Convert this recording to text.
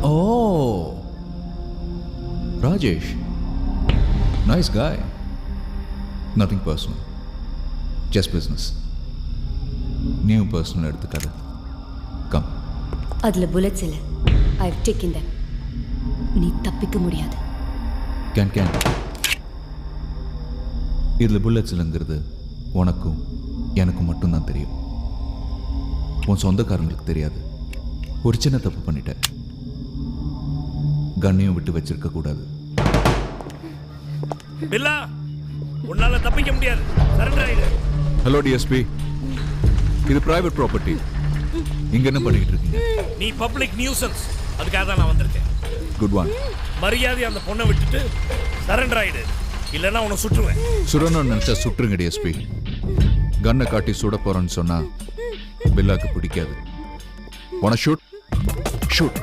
ஓ Rajesh, nice guy. Nothing personal, just business. New personal எடுத்துக்காது. Come. அதுல bullets இல்லை. I have taken them. நீ தப்பிக்க முடியாது. கேன் இதில் புல்லட்ஸ் இல்லைங்கிறது உனக்கும் எனக்கும் மட்டும்தான் தெரியும். உன் சொந்தக்காரங்களுக்கு தெரியாது. ஒரு சின்ன தப்பு பண்ணிட்டேன். கண்ணையும் விட்டு வச்சிருக்க கூடாது. பில்லா, உன்னால தப்பிக்க முடியாது. சரண்டர் ஆயிடு. ஹலோ டிஎஸ்பி, இது பிரைவேட் ப்ராப்பர்ட்டி. இங்க என்ன பண்ணிக்கிட்டு இருக்கீங்க? நீ பப்ளிக் நியூசன்ஸ். அதுக்காக தான் நான் வந்திருக்கேன். Good one. மரியாதை அந்த பொண்ணை விட்டுட்டு சரண்டர் ஆயிடு, இல்லைன்னா உன்னை சுற்றுவேன். சுடணும்னு நினைச்சா சுற்றுங்க டிஎஸ்பி. கண்ணை காட்டி சுட போறேன்னு சொன்னா பில்லாக்கு பிடிக்காது. உன ஷூட் ஷூட்.